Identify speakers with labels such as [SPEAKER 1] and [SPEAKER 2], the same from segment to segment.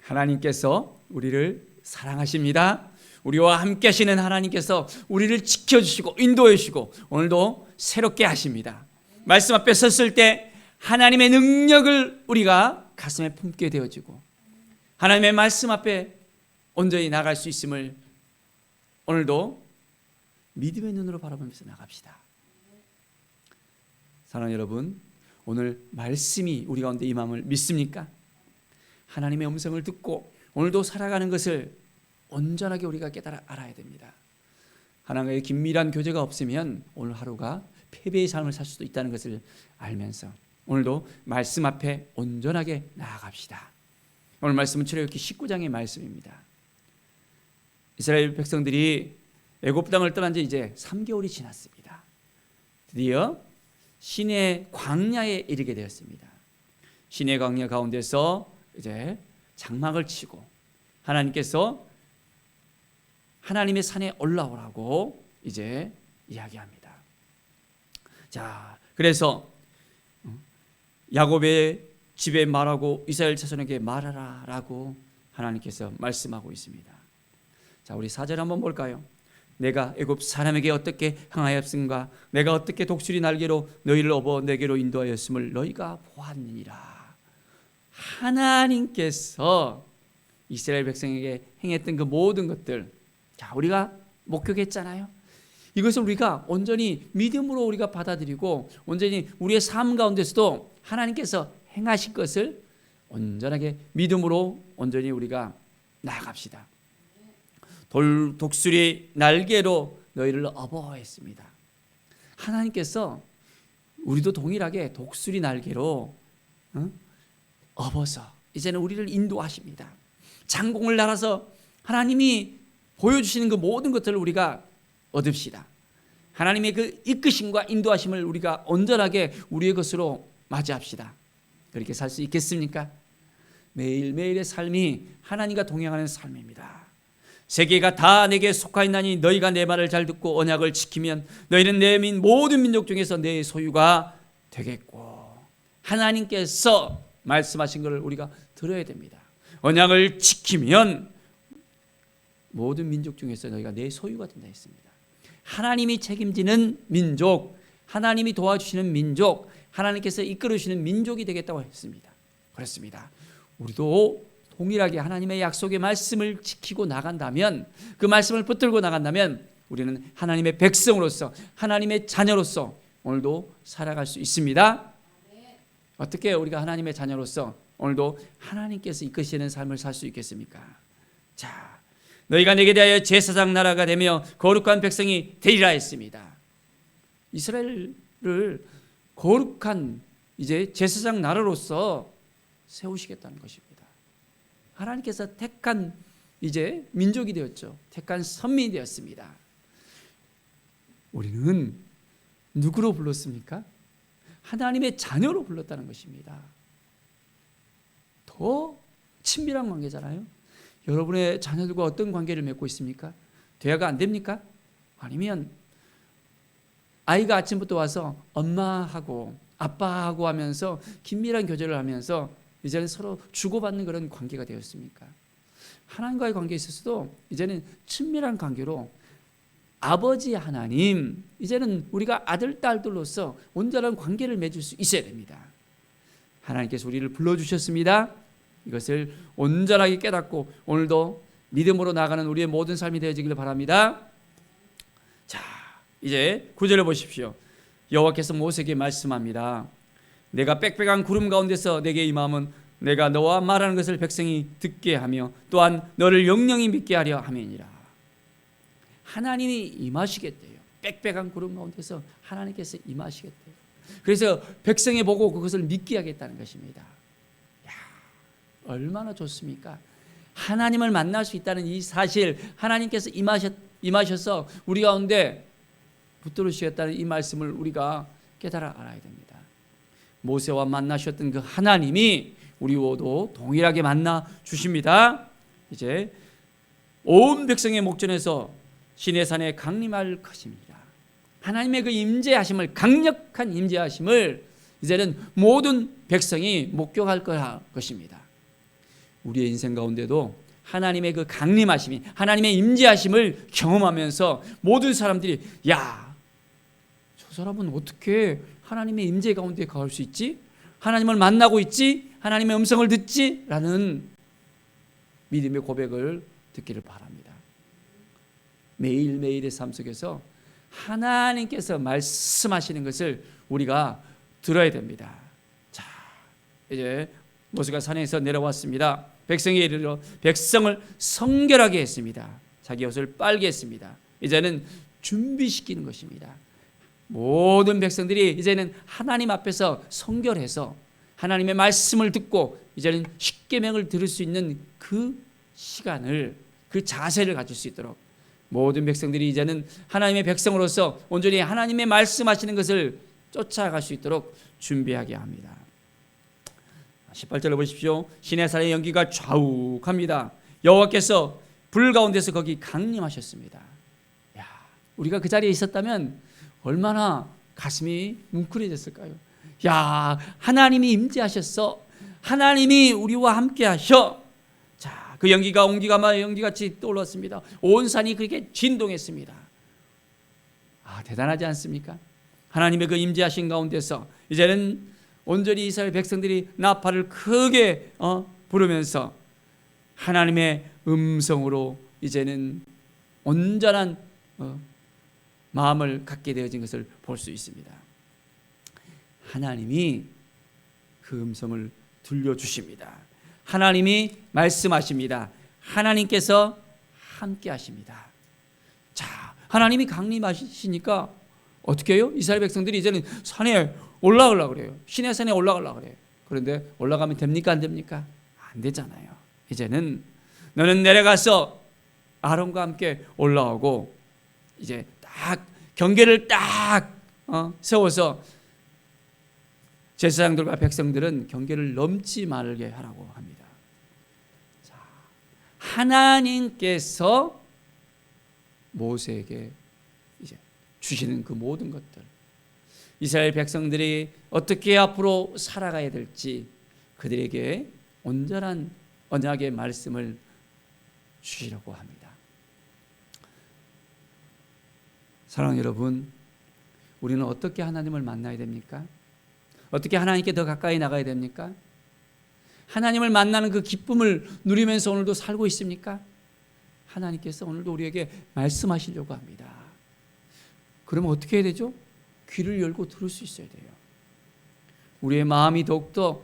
[SPEAKER 1] 하나님께서 우리를 사랑하십니다. 우리와 함께 하시는 하나님께서 우리를 지켜주시고 인도해 주시고 오늘도 새롭게 하십니다. 말씀 앞에 섰을 때 하나님의 능력을 우리가 가슴에 품게 되어지고 하나님의 말씀 앞에 온전히 나갈 수 있음을 오늘도 믿음의 눈으로 바라보면서 나갑시다. 사랑하는 여러분, 오늘 말씀이 우리 가운데 임함을 믿습니까? 하나님의 음성을 듣고 오늘도 살아가는 것을 온전하게 우리가 깨달아 알아야 됩니다. 하나님과의 긴밀한 교제가 없으면 오늘 하루가 패배의 삶을 살 수도 있다는 것을 알면서 오늘도 말씀 앞에 온전하게 나아갑시다. 오늘 말씀은 출애굽기 19장의 말씀입니다. 이스라엘 백성들이 애굽 땅을 떠난 지 이제 3개월이 지났습니다. 드디어 시내 광야에 이르게 되었습니다. 시내 광야 가운데서 이제 장막을 치고 하나님께서 하나님의 산에 올라오라고 이제 이야기합니다. 자, 그래서 야곱의 집에 말하고 이스라엘 자손에게 말하라라고 하나님께서 말씀하고 있습니다. 자, 우리 4절 한번 볼까요? 내가 애굽 사람에게 어떻게 행하였음과 내가 어떻게 독수리 날개로 너희를 업어 내게로 인도하였음을 너희가 보았느니라. 하나님께서 이스라엘 백성에게 행했던 그 모든 것들, 자, 우리가 목격했잖아요. 이것을 우리가 온전히 믿음으로 우리가 받아들이고 온전히 우리의 삶 가운데서도 하나님께서 행하실 것을 온전하게 믿음으로 온전히 우리가 나아갑시다. 독수리 날개로 너희를 업어 했습니다. 하나님께서 우리도 동일하게 독수리 날개로 업어서 이제는 우리를 인도하십니다. 장공을 날아서 하나님이 보여주시는 그 모든 것들을 우리가 얻읍시다. 하나님의 그 이끄심과 인도하심을 우리가 온전하게 우리의 것으로 맞이합시다. 그렇게 살 수 있겠습니까? 매일매일의 삶이 하나님과 동행하는 삶입니다. 세계가 다 내게 속하였나니 너희가 내 말을 잘 듣고 언약을 지키면 너희는 내 모든 민족 중에서 내 소유가 되겠고, 하나님께서 말씀하신 것을 우리가 들어야 됩니다. 언약을 지키면 모든 민족 중에서 너희가 내 소유가 된다 했습니다. 하나님이 책임지는 민족, 하나님이 도와주시는 민족, 하나님께서 이끌어주시는 민족이 되겠다고 했습니다. 그렇습니다. 우리도 동일하게 하나님의 약속의 말씀을 지키고 나간다면, 그 말씀을 붙들고 나간다면 우리는 하나님의 백성으로서 하나님의 자녀로서 오늘도 살아갈 수 있습니다. 어떻게 우리가 하나님의 자녀로서 오늘도 하나님께서 이끄시는 삶을 살 수 있겠습니까? 자, 너희가 내게 대하여 제사장 나라가 되며 거룩한 백성이 되리라 했습니다. 이스라엘을 거룩한 이제 제사장 나라로서 세우시겠다는 것입니다. 하나님께서 택한 이제 민족이 되었죠. 택한 선민이 되었습니다. 우리는 누구로 불렀습니까? 하나님의 자녀로 불렀다는 것입니다. 더 친밀한 관계잖아요. 여러분의 자녀들과 어떤 관계를 맺고 있습니까? 대화가 안 됩니까? 아니면 아이가 아침부터 와서 엄마하고 아빠하고 하면서 긴밀한 교제를 하면서 이제는 서로 주고받는 그런 관계가 되었습니까? 하나님과의 관계에 있어서도 이제는 친밀한 관계로 아버지 하나님, 이제는 우리가 아들, 딸들로서 온전한 관계를 맺을 수 있어야 됩니다. 하나님께서 우리를 불러주셨습니다. 이것을 온전하게 깨닫고 오늘도 믿음으로 나가는 우리의 모든 삶이 되어지기를 바랍니다. 자, 이제 9절을 보십시오. 여호와께서 모세에게 말씀합니다. 내가 빽빽한 구름 가운데서 내게 임함은 내가 너와 말하는 것을 백성이 듣게 하며 또한 너를 영영히 믿게 하려 함이니라. 하나님이 임하시겠대요. 빽빽한 구름 가운데서 하나님께서 임하시겠대요. 그래서 백성이 보고 그것을 믿게 하겠다는 것입니다. 야, 얼마나 좋습니까? 하나님을 만날 수 있다는 이 사실, 하나님께서 임하셔서 우리 가운데 붙들으시겠다는 이 말씀을 우리가 깨달아 알아야 됩니다. 모세와 만나셨던 그 하나님이 우리와도 동일하게 만나 주십니다. 이제 온 백성의 목전에서 시내산에 강림할 것입니다. 하나님의 그 임재하심을, 강력한 임재하심을 이제는 모든 백성이 목격할 것입니다. 우리의 인생 가운데도 하나님의 그 강림하심이, 하나님의 임재하심을 경험하면서 모든 사람들이 야, 저 사람은 어떻게 하나님의 임재 가운데 갈 수 있지? 하나님을 만나고 있지? 하나님의 음성을 듣지? 라는 믿음의 고백을 듣기를 바랍니다. 매일매일의 삶 속에서 하나님께서 말씀하시는 것을 우리가 들어야 됩니다. 자, 이제 모세가 산에서 내려왔습니다. 백성에 이르러 백성을 성결하게 했습니다. 자기 옷을 빨게 했습니다. 이제는 준비시키는 것입니다. 모든 백성들이 이제는 하나님 앞에서 성결해서 하나님의 말씀을 듣고 이제는 십계명을 들을 수 있는 그 시간을, 그 자세를 가질 수 있도록 모든 백성들이 이제는 하나님의 백성으로서 온전히 하나님의 말씀하시는 것을 쫓아갈 수 있도록 준비하게 합니다. 18절을 보십시오. 시내산의 연기가 좌욱합니다. 여호와께서 불 가운데서 거기 강림하셨습니다. 야, 우리가 그 자리에 있었다면 얼마나 가슴이 뭉클해졌을까요? 야, 하나님이 임재하셨어. 하나님이 우리와 함께 하셔. 자, 그 연기가 옹기가 연기같이 떠올랐습니다. 온 산이 그렇게 진동했습니다. 아, 대단하지 않습니까? 하나님의 그 임재하신 가운데서 이제는 온전히 이스라엘 백성들이 나팔을 크게 부르면서 하나님의 음성으로 이제는 온전한 마음을 갖게 되어진 것을 볼 수 있습니다. 하나님이 그 음성을 들려주십니다. 하나님이 말씀하십니다. 하나님께서 함께 하십니다. 자, 하나님이 강림하시니까 어떻게 해요? 이스라엘 백성들이 이제는 산에 올라가려고 그래요. 시내산에 올라가려고 그래요. 그런데 올라가면 됩니까? 안 됩니까? 안 되잖아요. 이제는 너는 내려가서 아론과 함께 올라오고 이제 딱 경계를 딱 세워서 제사장들과 백성들은 경계를 넘지 말게 하라고 합니다. 자, 하나님께서 모세에게 이제 주시는 그 모든 것들, 이스라엘 백성들이 어떻게 앞으로 살아가야 될지 그들에게 온전한 언약의 말씀을 주시려고 합니다. 사랑하는 여러분, 우리는 어떻게 하나님을 만나야 됩니까? 어떻게 하나님께 더 가까이 나가야 됩니까? 하나님을 만나는 그 기쁨을 누리면서 오늘도 살고 있습니까? 하나님께서 오늘도 우리에게 말씀하시려고 합니다. 그러면 어떻게 해야 되죠? 귀를 열고 들을 수 있어야 돼요. 우리의 마음이 더욱더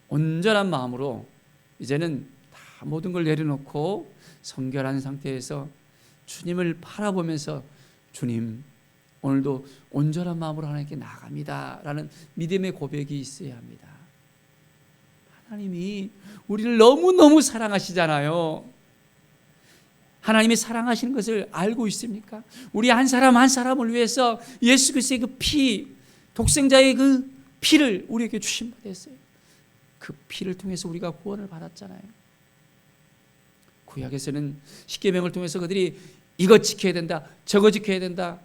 [SPEAKER 1] 온전한 마음으로 이제는 다 모든 걸 내려놓고 성결한 상태에서 주님을 바라보면서 주님, 오늘도 온전한 마음으로 하나님께 나아갑니다 라는 믿음의 고백이 있어야 합니다. 하나님이 우리를 너무너무 사랑하시잖아요. 하나님이 사랑하시는 것을 알고 있습니까? 우리 한 사람 한 사람을 위해서 예수 그리스도의 그 피, 독생자의 그 피를 우리에게 주신 바 됐어요. 그 피를 통해서 우리가 구원을 받았잖아요. 구약에서는 십계명을 통해서 그들이 이거 지켜야 된다, 저거 지켜야 된다,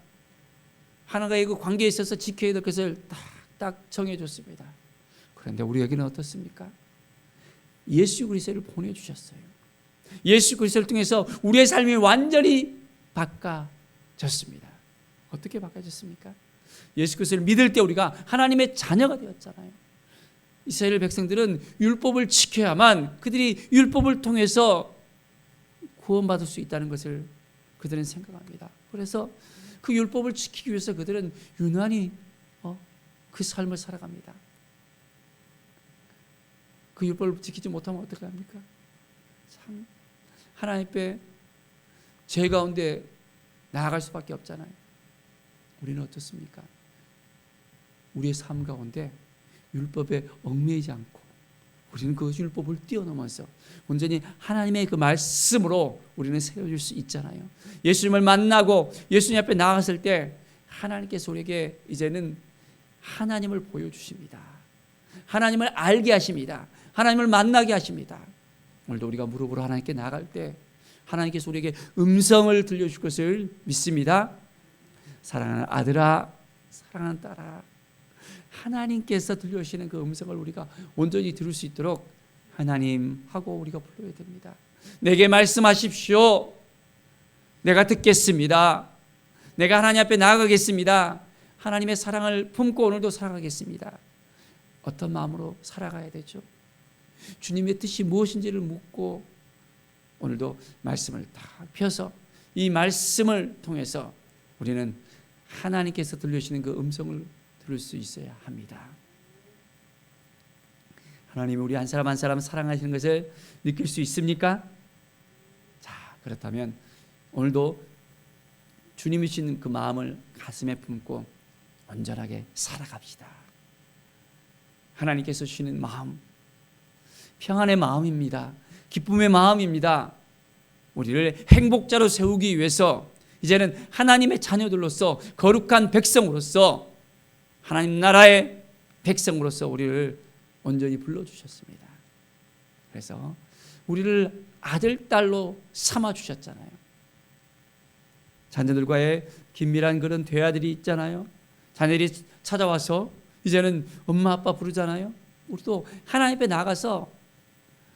[SPEAKER 1] 하나님과의 그 관계에 있어서 지켜야 될 것을 딱딱 정해줬습니다. 그런데 우리에게는 어떻습니까? 예수 그리스도를 보내주셨어요. 예수 그리스도를 통해서 우리의 삶이 완전히 바꿔졌습니다. 어떻게 바꿔졌습니까? 예수 그리스도를 믿을 때 우리가 하나님의 자녀가 되었잖아요. 이스라엘 백성들은 율법을 지켜야만 그들이 율법을 통해서 구원받을 수 있다는 것을 그들은 생각합니다. 그래서 그 율법을 지키기 위해서 그들은 유난히 그 삶을 살아갑니다. 그 율법을 지키지 못하면 어떻게 합니까? 참 하나님 앞에 죄 가운데 나아갈 수밖에 없잖아요. 우리는 어떻습니까? 우리의 삶 가운데 율법에 얽매이지 않고 우리는 그 율법을 뛰어넘어서 온전히 하나님의 그 말씀으로 우리는 세워질 수 있잖아요. 예수님을 만나고 예수님 앞에 나아갔을 때 하나님께서 우리에게 이제는 하나님을 보여주십니다. 하나님을 알게 하십니다. 하나님을 만나게 하십니다. 오늘도 우리가 무릎으로 하나님께 나아갈 때 하나님께서 우리에게 음성을 들려줄 것을 믿습니다. 사랑하는 아들아, 사랑하는 딸아, 하나님께서 들려주시는 그 음성을 우리가 온전히 들을 수 있도록 하나님 하고 우리가 불러야 됩니다. 내게 말씀하십시오. 내가 듣겠습니다. 내가 하나님 앞에 나아가겠습니다. 하나님의 사랑을 품고 오늘도 살아가겠습니다. 어떤 마음으로 살아가야 되죠? 주님의 뜻이 무엇인지를 묻고 오늘도 말씀을 다 펴서 이 말씀을 통해서 우리는 하나님께서 들려주시는 그 음성을 들을 수 있어야 합니다. 하나님이 우리 한 사람 한 사람 사랑하시는 것을 느낄 수 있습니까? 자, 그렇다면 오늘도 주님이 주시는 그 마음을 가슴에 품고 온전하게 살아갑시다. 하나님께서 주시는 마음, 평안의 마음입니다. 기쁨의 마음입니다. 우리를 행복자로 세우기 위해서 이제는 하나님의 자녀들로서 거룩한 백성으로서 하나님 나라의 백성으로서 우리를 온전히 불러주셨습니다. 그래서 우리를 아들, 딸로 삼아주셨잖아요. 자녀들과의 긴밀한 그런 대화들이 있잖아요. 자녀들이 찾아와서 이제는 엄마 아빠 부르잖아요. 우리도 하나님 앞에 나가서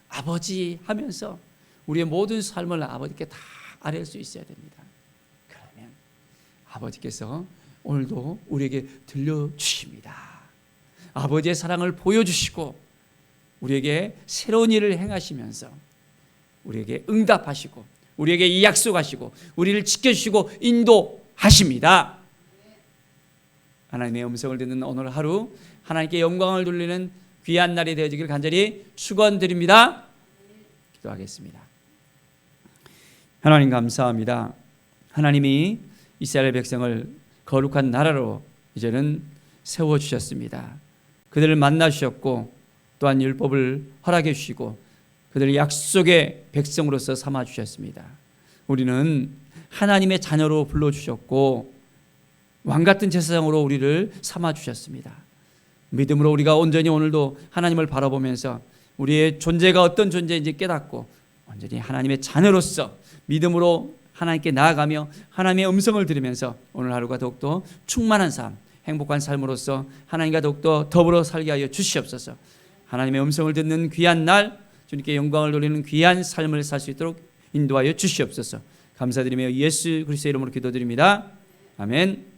[SPEAKER 1] 아버지 하면서 우리의 모든 삶을 아버지께 다 아뢰을 수 있어야 됩니다. 그러면 아버지께서 오늘도 우리에게 들려주십니다. 아버지의 사랑을 보여주시고 우리에게 새로운 일을 행하시면서 우리에게 응답하시고 우리에게 이 약속하시고 우리를 지켜주시고 인도하십니다. 하나님의 음성을 듣는 오늘 하루 하나님께 영광을 돌리는 귀한 날이 되어지길 간절히 축원드립니다. 기도하겠습니다. 하나님 감사합니다. 하나님이 이스라엘 백성을 거룩한 나라로 이제는 세워주셨습니다. 그들을 만나주셨고 또한 율법을 허락해 주시고 그들을 약속의 백성으로서 삼아주셨습니다. 우리는 하나님의 자녀로 불러주셨고 왕같은 제사장으로 우리를 삼아주셨습니다. 믿음으로 우리가 온전히 오늘도 하나님을 바라보면서 우리의 존재가 어떤 존재인지 깨닫고 온전히 하나님의 자녀로서 믿음으로 하나님께 나아가며 하나님의 음성을 들으면서 오늘 하루가 더욱더 충만한 삶, 행복한 삶으로서 하나님과 더욱더 더불어 살게 하여 주시옵소서. 하나님의 음성을 듣는 귀한 날, 주님께 영광을 돌리는 귀한 삶을 살 수 있도록 인도하여 주시옵소서. 감사드리며 예수 그리스도의 이름으로 기도드립니다. 아멘.